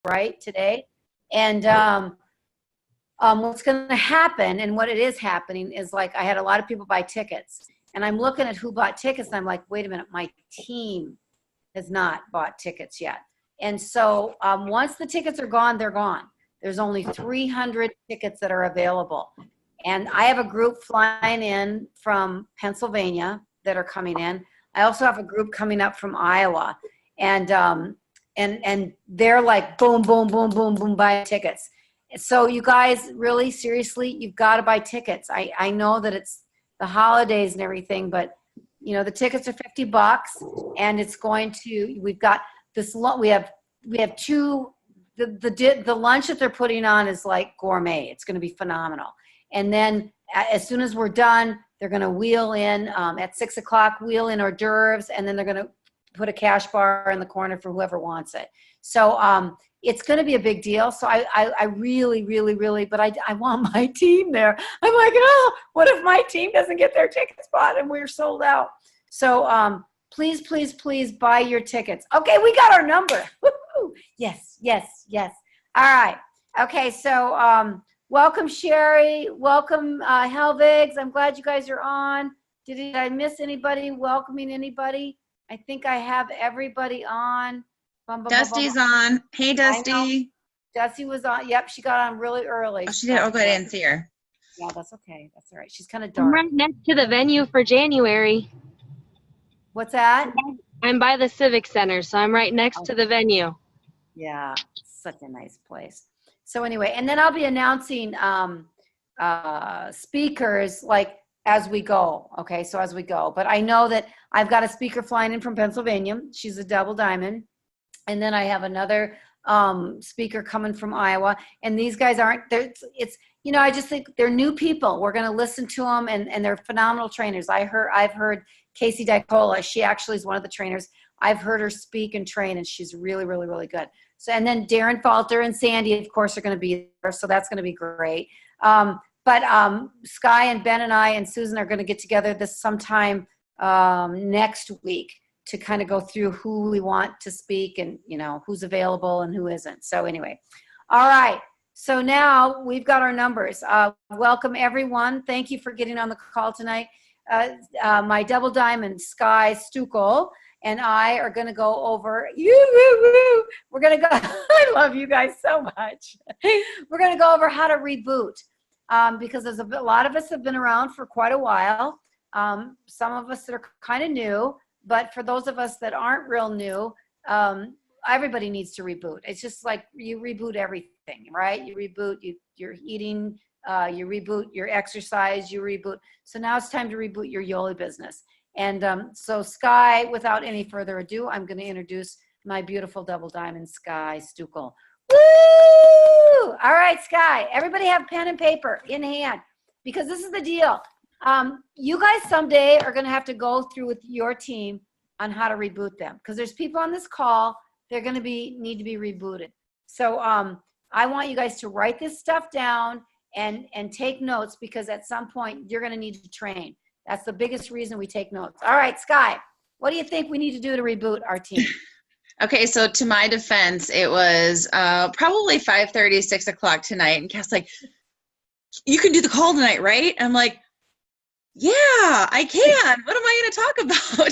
right, today. And what's going to happen, and what it is happening, is like I had a lot of people buy tickets, and I'm looking at who bought tickets, and I'm like, wait a minute, my team has not bought tickets yet. And so once the tickets are gone, they're gone. There's only 300 tickets that are available. And I have a group flying in from Pennsylvania that are coming in. I also have a group coming up from Iowa. And they're like, boom, boom, boom, boom, boom, buy tickets. So you guys, really, seriously, you've got to buy tickets. I know that it's the holidays and everything, but you know, the tickets are $50, and it's going to, we've got this, we have two, the lunch that they're putting on is like gourmet. It's going to be phenomenal. And then as soon as we're done, they're going to wheel in at 6 o'clock, wheel in hors d'oeuvres, and then they're going to put a cash bar in the corner for whoever wants it. So it's going to be a big deal. So I really, really, really, but I want my team there. I'm like, oh, what if my team doesn't get their tickets bought and we're sold out? So please, please, please buy your tickets. Okay, we got our number. Woo-hoo. Yes, yes, yes. All right. Okay, so welcome, Sherry. Welcome, Helvigs. I'm glad you guys are on. Did I miss anybody? Welcoming anybody? I think I have everybody on. Dusty's on. Hey, Dusty. Dusty was on. Yep, she got on really early. Oh, she did. Oh, good. I didn't see her. Yeah, that's okay. That's all right. She's kind of dark. I'm right next to the venue for January. What's that? I'm by the Civic Center, so I'm right next to the venue. Yeah, such a nice place. So anyway, and then I'll be announcing speakers like as we go. Okay, so as we go. But I know that I've got a speaker flying in from Pennsylvania. She's a double diamond. And then I have another speaker coming from Iowa. And these guys aren't, it's, you know, I just think they're new people. We're going to listen to them, and they're phenomenal trainers. I've heard Casey Dicola. She actually is one of the trainers. I've heard her speak and train, and she's really, really, really good. So, and then Darren Falter and Sandy, of course, are going to be there. So that's going to be great. But Sky and Ben and I and Susan are going to get together this sometime next week to kind of go through who we want to speak and, you know, who's available and who isn't. So anyway, all right. So now we've got our numbers. Welcome, everyone. Thank you for getting on the call tonight. My double diamond, Sky Stukel, and I are going to go over, we're going to go, I love you guys so much. We're going to go over how to reboot because there's a lot of us have been around for quite a while. Some of us that are kind of new. But for those of us that aren't real new, everybody needs to reboot. It's just like you reboot everything, right? You reboot your eating, you reboot your exercise, you reboot. So now it's time to reboot your Yoli business. And so Sky, without any further ado, I'm going to introduce my beautiful double diamond, Sky Stukel. Woo! All right, Sky, everybody have pen and paper in hand, because this is the deal. You guys someday are going to have to go through with your team on how to reboot them, because there's people on this call, they're going to need to be rebooted. So I want you guys to write this stuff down and take notes, because at some point you're going to need to train. That's the biggest reason we take notes. All right, Sky, what do you think we need to do to reboot our team? Okay, so to my defense, it was probably 5:30, 6 o'clock tonight, and Cass like, you can do the call tonight, right? I'm like, yeah, I can. What am I going to talk about?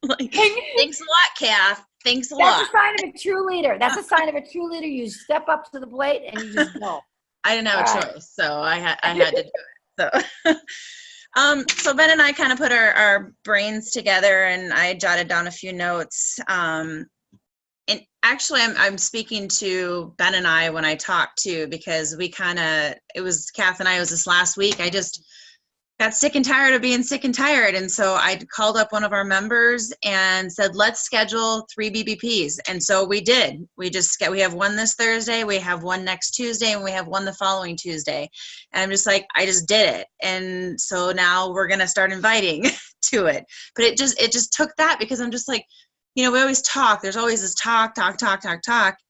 Like, thanks a lot, Kath. Thanks a lot. That's a sign of a true leader. That's a sign of a true leader. You step up to the plate and you just go. I didn't have a choice, so I had to do it. So, so Ben and I kind of put our brains together, and I jotted down a few notes. And actually, I'm speaking to Ben and I when I talk too, because it was Kath and I, it was this last week. I just got sick and tired of being sick and tired. And so I called up one of our members and said, let's schedule 3 BBPs. And so we did. We have one this Thursday, we have one next Tuesday, and we have one the following Tuesday. And I'm just like, I just did it. And so now we're going to start inviting to it. But it just took that, because I'm just like, you know, we always talk. There's always this talk,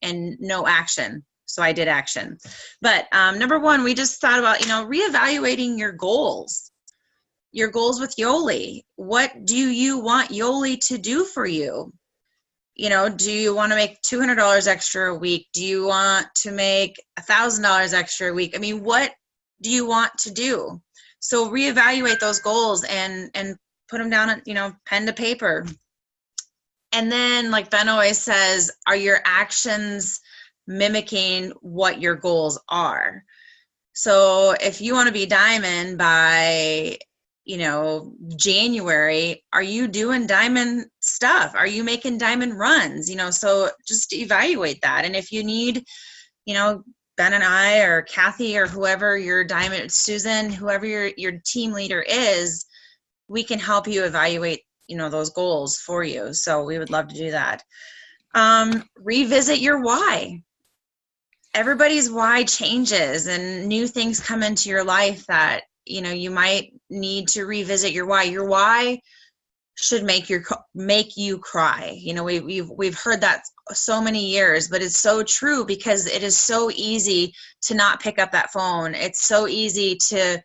and no action. So I did action. But number one, we just thought about, reevaluating your goals. Your goals with Yoli. What do you want Yoli to do for you? do you want to make $200 extra a week? Do you want to make $1,000 extra a week? I mean, what do you want to do? So reevaluate those goals and put them down on, pen to paper. And then, like Ben always says, are your actions mimicking what your goals are? So if you want to be diamond by January, are you doing diamond stuff? Are you making diamond runs? So just evaluate that. And if you need, Ben and I or Kathy or whoever your diamond, Susan, whoever your team leader is, we can help you evaluate, those goals for you. So we would love to do that. Revisit your why. Everybody's why changes and new things come into your life that you might need to revisit your why. Your why should make you cry. We've heard that so many years, but it's so true because it is so easy to not pick up that phone. It's so easy to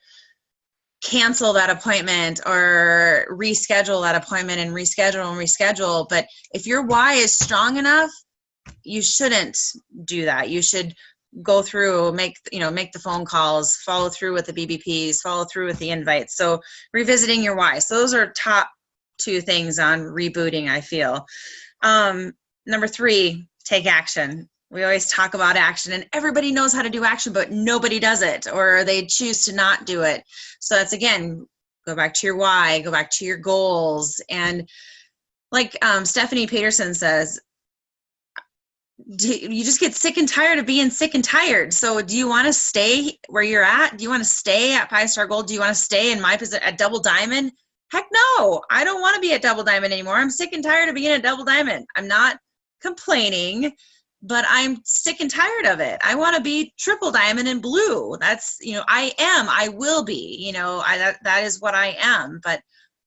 cancel that appointment or reschedule that appointment and reschedule. But if your why is strong enough, you shouldn't do that. You should go through, make the phone calls, follow through with the BBPs, follow through with the invites. So revisiting your why. So those are top 2 things on rebooting, I feel. Number 3, take action. We always talk about action, and everybody knows how to do action, but nobody does it, or they choose to not do it. So that's, again, go back to your why, go back to your goals. And like Stephanie Peterson says, you just get sick and tired of being sick and tired. So do you want to stay where you're at? Do you want to stay at 5-star gold? Do you want to stay in my position at double diamond? Heck no, I don't want to be at double diamond anymore. I'm sick and tired of being at double diamond. I'm not complaining, but I'm sick and tired of it. I want to be triple diamond and blue. That's, I will be, that is what I am, but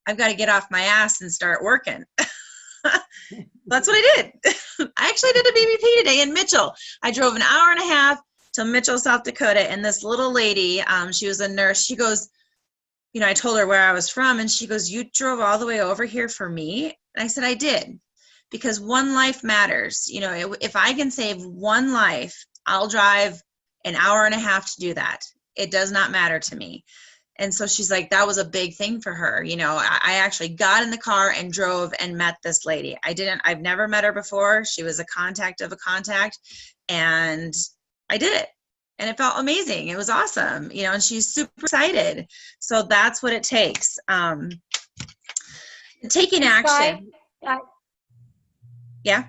I've got to get off my ass and start working. That's what I did. I actually did a BBP today in Mitchell. I drove an hour and a half to Mitchell, South Dakota, and this little lady, she was a nurse. She goes, I told her where I was from, and she goes, "You drove all the way over here for me?" And I said, "I did, because one life matters. If I can save one life, I'll drive an hour and a half to do that. It does not matter to me." And so she's like, that was a big thing for her. I actually got in the car and drove and met this lady. I've never met her before. She was a contact of a contact, and I did it. And it felt amazing. It was awesome, and she's super excited. So that's what it takes. Taking action. Yeah.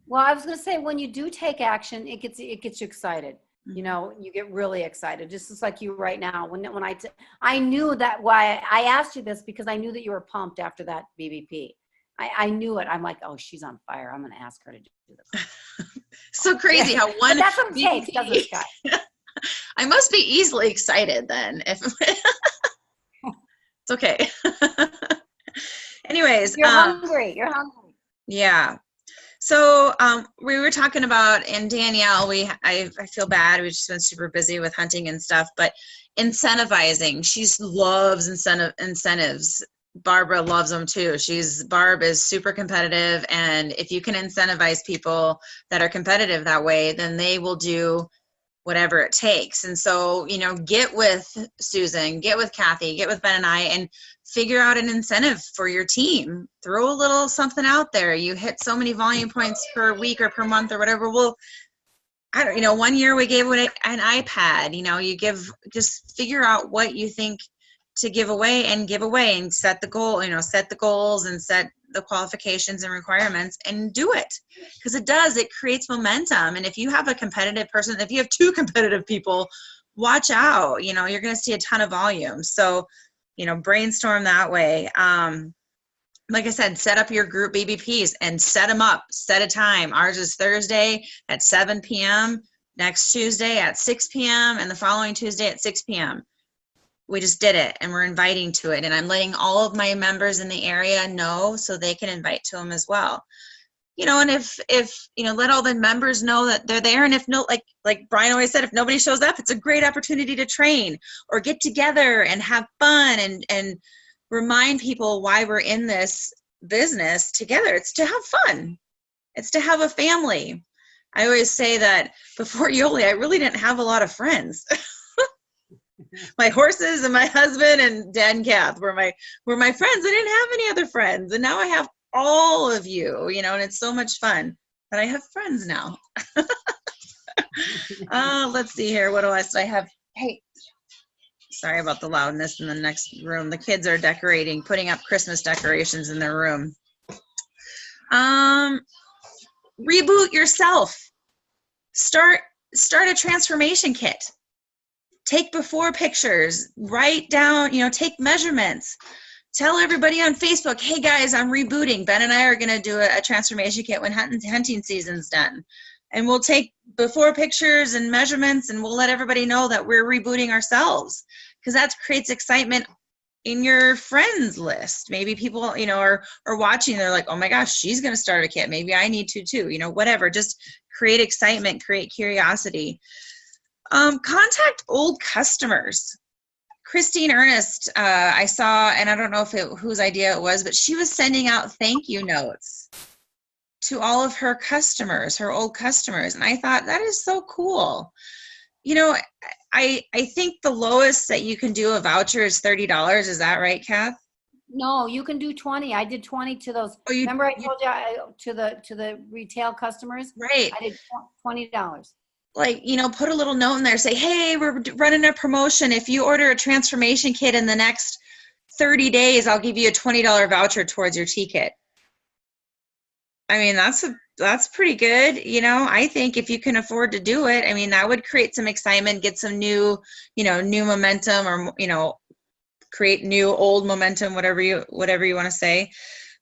Well, I was going to say, when you do take action, it gets you excited. You get really excited, just as like you right now. I knew that why I asked you this, because I knew that you were pumped after that BBP. I knew it. I'm like, oh, she's on fire. I'm going to ask her to do this. So crazy how one. But that's what it takes, doesn't it, Sky? I must be easily excited then. If it's okay. Anyways, you're hungry. Yeah. So we were talking about, and Danielle, I feel bad. We've just been super busy with hunting and stuff, but incentivizing. She loves incentives. Barbara loves them too. Barb is super competitive, and if you can incentivize people that are competitive that way, then they will do whatever it takes. And so, get with Susan, get with Kathy, get with Ben and I, and figure out an incentive for your team. Throw a little something out there. You hit so many volume points per week or per month or whatever. Well, I don't, one year we gave away an iPad. Just figure out what you think to give away and set the goal, set the goals and set the qualifications and requirements and do it, because it creates momentum. And if you have a competitive person, if you have 2 competitive people, watch out. You're going to see a ton of volume. So, brainstorm that way. Like I said, set up your group BBPs and set them up, set a time. Ours is Thursday at 7 p.m., next Tuesday at 6 p.m., and the following Tuesday at 6 p.m. We just did it, and we're inviting to it. And I'm letting all of my members in the area know so they can invite to them as well. And if let all the members know that they're there. And if no, like Brian always said, if nobody shows up, it's a great opportunity to train or get together and have fun and remind people why we're in this business together. It's to have fun. It's to have a family. I always say that before Yoli, I really didn't have a lot of friends. My horses and my husband and Dad and Kath were my friends. I didn't have any other friends. And now I have all of you, you know, and it's so much fun. But I have friends now. Let's see here. What else do I have? Hey, sorry about the loudness in the next room. The kids are decorating, putting up Christmas decorations in their room. Reboot yourself. Start a transformation kit. Take before pictures, write down, you know, take measurements. Tell everybody on Facebook, hey guys, I'm rebooting. Ben and I are going to do a transformation kit when hunting season's done. And we'll take before pictures and measurements, and we'll let everybody know that we're rebooting ourselves, because that creates excitement in your friends list. Maybe people, you know, are watching, they're like, oh my gosh, she's going to start a kit. Maybe I need to too, you know, whatever. Just create excitement, create curiosity. Contact old customers. Christine Ernest, I saw, and I don't know whose idea it was, but she was sending out thank you notes to all of her customers, her old customers. And I thought, that is so cool. You know, I think the lowest that you can do a voucher is $30. Is that right, Kath? No, you can do 20. I did 20 to those. Oh, remember I told you to the retail customers? Right. I did $20. Like, you know, put a little note in there, say, hey, we're running a promotion. If you order a transformation kit in the next 30 days, I'll give you a $20 voucher towards your tea kit. I mean, that's pretty good. You know, I think if you can afford to do it, I mean, that would create some excitement, get some new, you know, new momentum, or, you know, create new old momentum, whatever you want to say.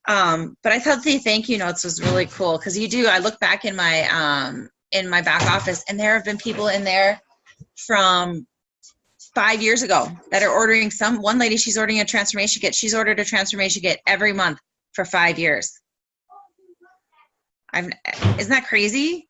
But I thought the thank you notes was really cool, because I look back in my back office, and there have been people in there from 5 years ago that are ordering one lady, she's ordering a transformation kit. She's ordered a transformation kit every month for 5 years. Isn't that crazy?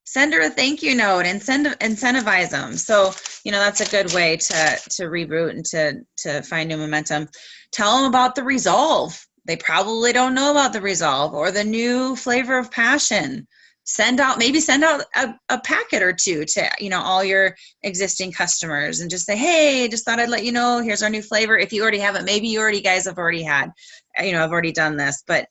Send her a thank you note and incentivize them. So, you know, that's a good way to reboot and to find new momentum. Tell them about the Resolve. They probably don't know about the Resolve or the new flavor of passion. Send out a packet or two to, you know, all your existing customers, and just say, hey, just thought I'd let you know, here's our new flavor. If you already have it, maybe you guys have already had, you know, I've already done this, but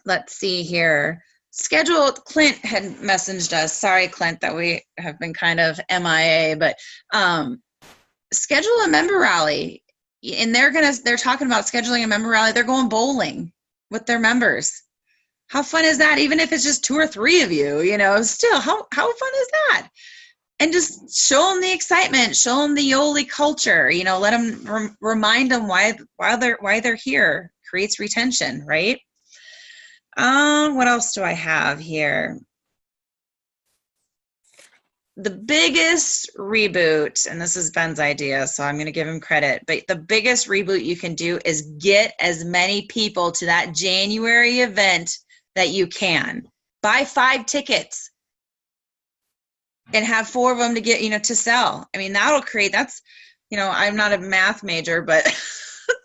let's see here. Clint had messaged us. Sorry, Clint, that we have been kind of MIA, but schedule a member rally. And they're talking about scheduling a member rally. They're going bowling with their members. How fun is that? Even if it's just 2 or 3 of you, you know, still, how fun is that? And just show them the excitement, show them the Yoli culture, you know, let them remind them why they're here. Creates retention, right? What else do I have here? The biggest reboot, and this is Ben's idea, so I'm going to give him credit, but the biggest reboot you can do is get as many people to that January event that you can. Buy 5 tickets and have 4 of them to get, you know, to sell. I mean, that's, you know, I'm not a math major, but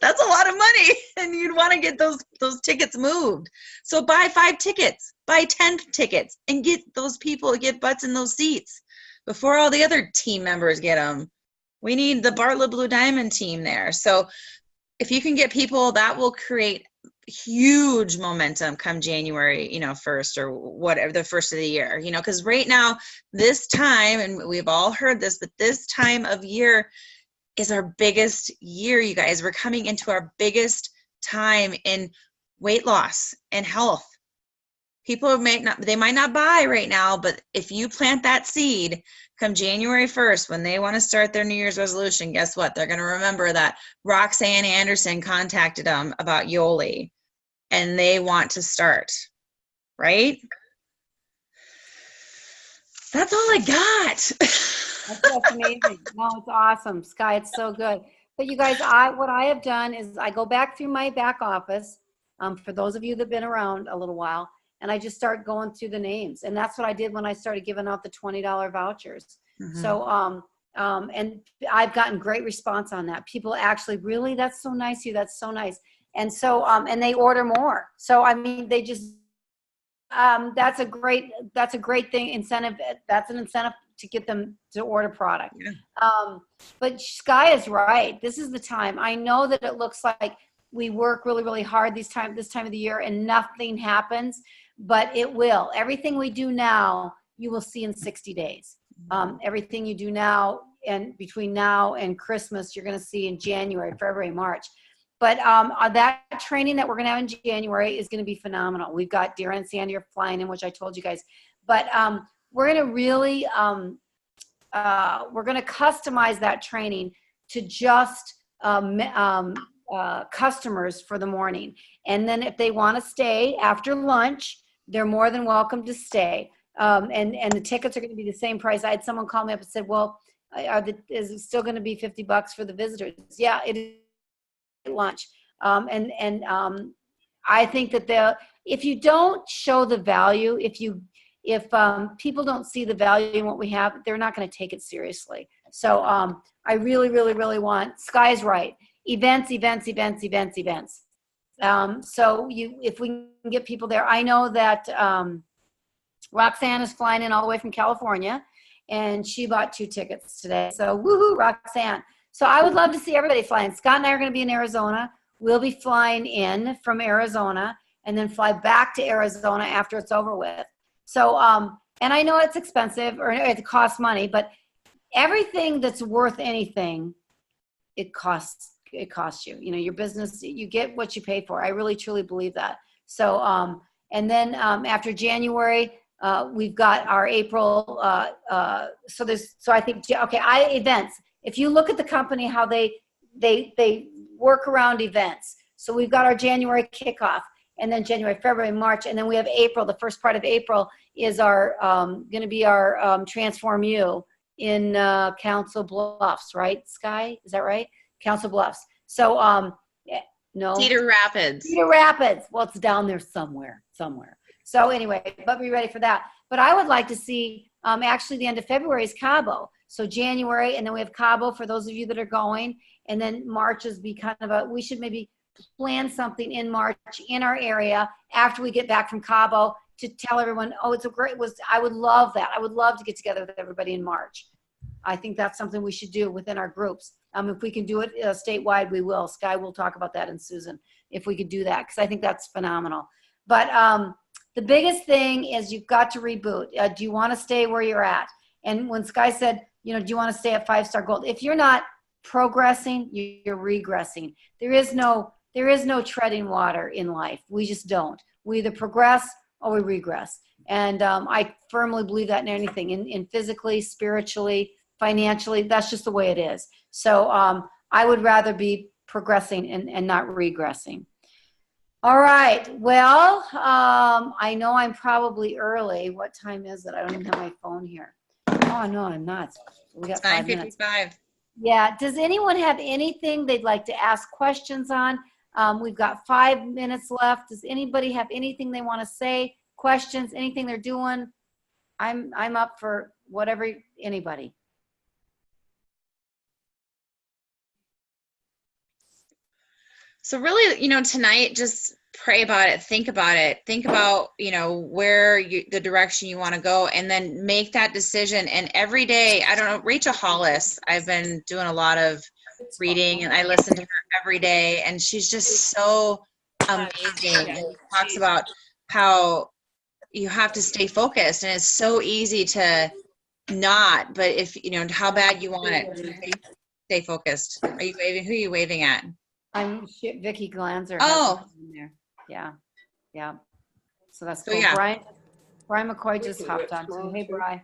that's a lot of money, and you'd want to get those tickets moved. So buy 5 tickets, buy 10 tickets, and get those people, get butts in those seats before all the other team members get them. We need the Bartlett Blue Diamond team there. So if you can get people, that will create huge momentum come January, you know, 1st or whatever, the 1st of the year, you know, because right now, this time, and we've all heard this, but this time of year is our biggest year, you guys. We're coming into our biggest time in weight loss and health. People might not buy right now, but if you plant that seed come January 1st, when they want to start their New Year's resolution, guess what? They're going to remember that Roxanne Anderson contacted them about Yoli, and they want to start, right? That's all I got. That's amazing. No, it's awesome. Sky, it's so good. But you guys, what I have done is I go back through my back office, for those of you that have been around a little while, and I just start going through the names. And that's what I did when I started giving out the $20 vouchers. Mm-hmm. So, and I've gotten great response on that. People actually, really, that's so nice of you. That's so nice. And so, and they order more. So, I mean, they just, that's a great thing, incentive. That's an incentive to get them to order product. Yeah. But Sky is right. This is the time. I know that it looks like we work really, really hard this time of the year and nothing happens, but it will. Everything we do now, you will see in 60 days. Everything you do now and between now and Christmas, you're going to see in January, February, March. But that training that we're going to have in January is going to be phenomenal. We've got Dara and Sandy are flying in, which I told you guys. But we're going to really, we're going to customize that training to just customers for the morning. And then if they want to stay after lunch, they're more than welcome to stay. And the tickets are going to be the same price. I had someone call me up and said, well, is it still going to be $50 for the visitors? Yeah, it is at lunch. I think that if you don't show the value, if people don't see the value in what we have, they're not going to take it seriously. So I really, really, really want, Sky's right. Events. So if we can get people there, I know that Roxanne is flying in all the way from California, and she bought 2 tickets today. So woohoo, Roxanne. So I would love to see everybody flying. Scott and I are going to be in Arizona. We'll be flying in from Arizona and then fly back to Arizona after it's over with. So, and I know it's expensive or it costs money, but everything that's worth anything, it costs you. You know, your business, you get what you pay for. I really, truly believe that. So, and then after January, we've got our April. So I think, okay, events. If you look at the company, how they work around events. So we've got our January kickoff, and then January, February, March, and then we have April. The first part of April is our going to be our Transform You in Council Bluffs, right? Sky, is that right? Council Bluffs. So no. Cedar Rapids. Cedar Rapids. Well, it's down there somewhere. So anyway, but be ready for that. But I would like to see actually the end of February is Cabo. So January, and then we have Cabo for those of you that are going, and then March is be kind of we should maybe plan something in March in our area after we get back from Cabo to tell everyone, oh, I would love that. I would love to get together with everybody in March. I think that's something we should do within our groups. If we can do it statewide, we will. Sky will talk about that, and Susan, if we could do that, because I think that's phenomenal. But the biggest thing is you've got to reboot. Do you want to stay where you're at? And when Sky said, do you want to stay at 5-star gold? If you're not progressing, you're regressing. There is no treading water in life. We just don't. We either progress or we regress. And I firmly believe that in anything, in physically, spiritually, financially, that's just the way it is. So I would rather be progressing and not regressing. All right. Well, I know I'm probably early. What time is it? I don't even have my phone here. Oh, no, I'm not. We got 5 minutes. 9:55. Yeah. Does anyone have anything they'd like to ask questions on? We've got 5 minutes left. Does anybody have anything they want to say? Questions? Anything they're doing? I'm up for whatever, anybody. So really, tonight, just pray about it, think about it, think about, where the direction you want to go, and then make that decision. And every day, I don't know, Rachel Hollis, I've been doing a lot of reading, and I listen to her every day, and she's just so amazing. And she talks about how you have to stay focused, and it's so easy to not, but if, how bad you want it, stay focused. Are you waving? Who are you waving at? I'm Vicki Glanzer. Oh. There. Yeah. So that's So, cool. yeah. Brian McCoy just hopped on too. Hey, Brian.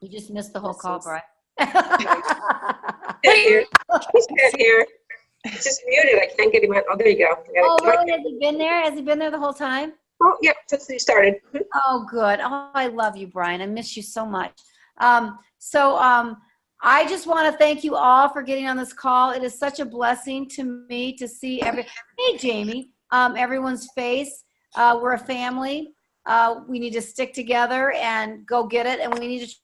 You just missed the whole call, Brian. Here. He's here. It's just muted. I can't get him out. Oh, there you go. Oh, really? Has he been there? Has he been there the whole time? Oh, yeah, since he started. Oh, good. Oh, I love you, Brian. I miss you so much. I just want to thank you all for getting on this call. It is such a blessing to me to see hey, Jamie, everyone's face. We're a family. We need to stick together and go get it, and we need to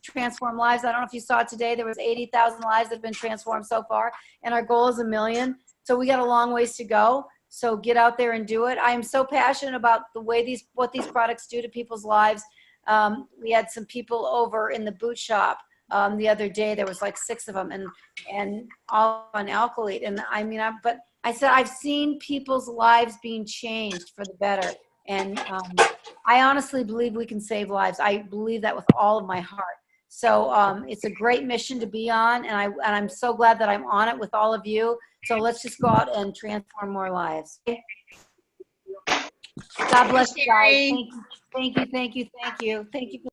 transform lives. I don't know if you saw it today. There was 80,000 lives that have been transformed so far, and our goal is 1 million So we got a long ways to go. So get out there and do it. I am so passionate about the way what these products do to people's lives. We had some people over in the boot shop the other day. There was like 6 of them, and all on Alkalite. And I mean, but I said I've seen people's lives being changed for the better, and I honestly believe we can save lives. I believe that with all of my heart. So it's a great mission to be on, and I'm so glad that I'm on it with all of you. So let's just go out and transform more lives. God bless you guys. Thank you. Thank you. Thank you. Thank you. Thank you.